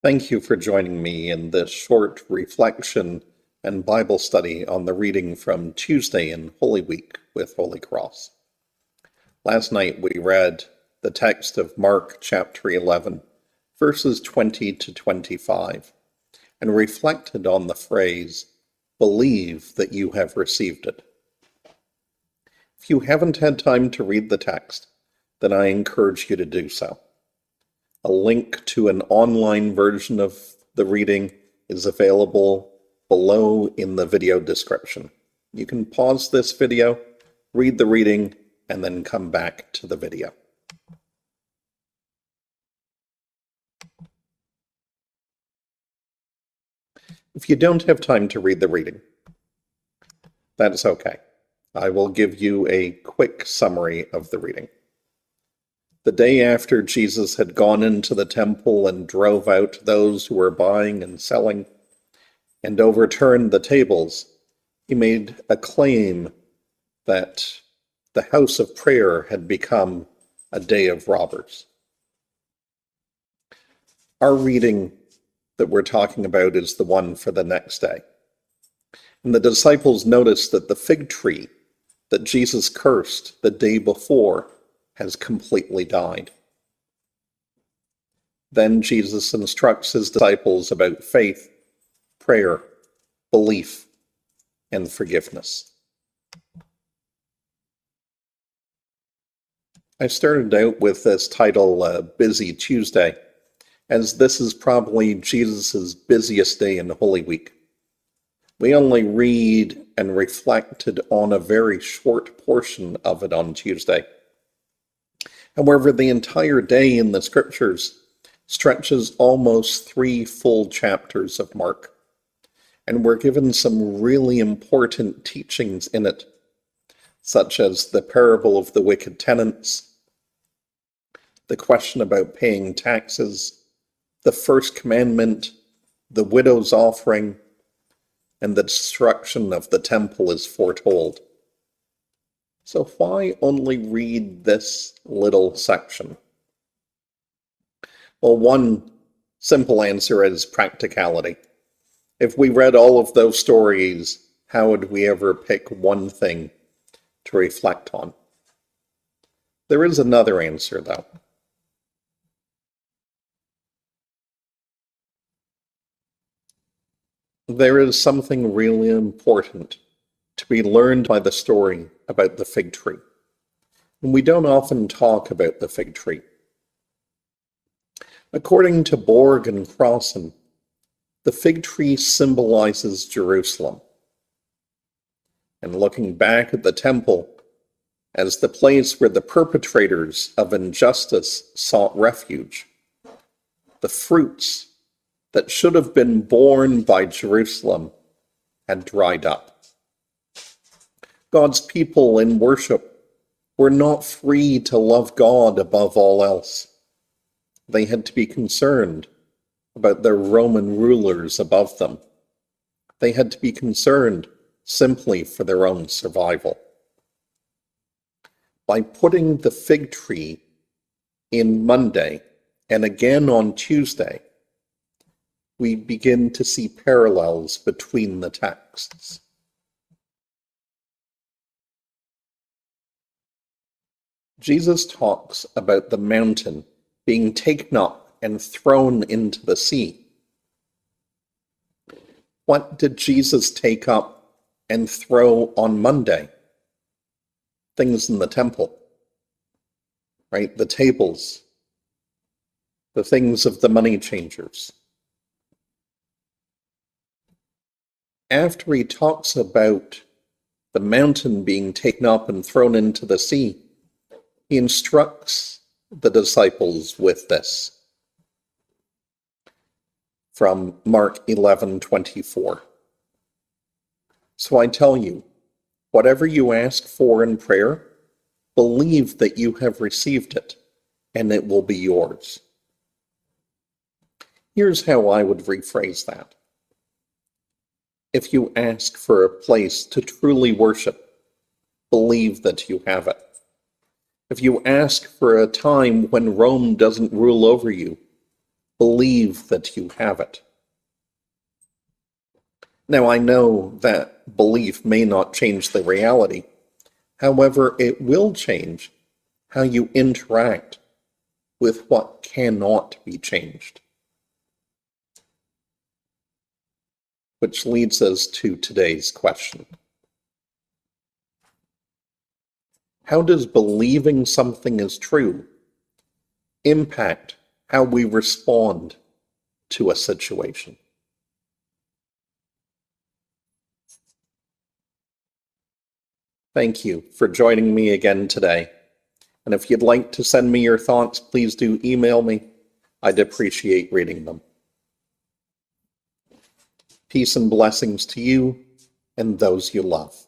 Thank you for joining me in this short reflection and Bible study on the reading from Tuesday in Holy Week with Holy Cross. Last night we read the text of Mark chapter 11, verses 20 to 25, and reflected on the phrase, "Believe that you have received it." If you haven't had time to read the text, then I encourage you to do so. A link to an online version of the reading is available below in the video description. You can pause this video, read the reading, and then come back to the video. If you don't have time to read the reading, that's okay. I will give you a quick summary of the reading. The day after Jesus had gone into the temple and drove out those who were buying and selling and overturned the tables, he made a claim that the house of prayer had become a day of robbers. Our reading that we're talking about is the one for the next day. And the disciples noticed that the fig tree that Jesus cursed the day before has completely died. Then Jesus instructs his disciples about faith, prayer, belief, and forgiveness. I started out with this title, Busy Tuesday, as this is probably Jesus' busiest day in Holy Week. We only read and reflected on a very short portion of it on Tuesday. However, the entire day in the scriptures stretches almost 3 full chapters of Mark, and we're given some really important teachings in it, such as the parable of the wicked tenants, the question about paying taxes, the first commandment, the widow's offering, and the destruction of the temple is foretold. So why only read this little section? Well, one simple answer is practicality. If we read all of those stories, how would we ever pick one thing to reflect on? There is another answer, though. There is something really important to be learned by the story about the fig tree. And we don't often talk about the fig tree. According to Borg and Crossan, the fig tree symbolizes Jerusalem. And looking back at the temple as the place where the perpetrators of injustice sought refuge, the fruits that should have been borne by Jerusalem had dried up. God's people in worship were not free to love God above all else. They had to be concerned about their Roman rulers above them. They had to be concerned simply for their own survival. By putting the fig tree in Monday and again on Tuesday, we begin to see parallels between the texts. Jesus talks about the mountain being taken up and thrown into the sea. What did Jesus take up and throw on Monday? Things in the temple, right? The tables, the things of the money changers. After he talks about the mountain being taken up and thrown into the sea, he instructs the disciples with this from Mark 11:24. So I tell you, whatever you ask for in prayer, believe that you have received it, and it will be yours. Here's how I would rephrase that. If you ask for a place to truly worship, believe that you have it. If you ask for a time when Rome doesn't rule over you, Believe that you have it. Now, I know that belief may not change the reality. However, it will change how you interact with what cannot be changed. Which leads us to today's question. How does believing something is true impact how we respond to a situation? Thank you for joining me again today. And if you'd like to send me your thoughts, please do email me. I'd appreciate reading them. Peace and blessings to you and those you love.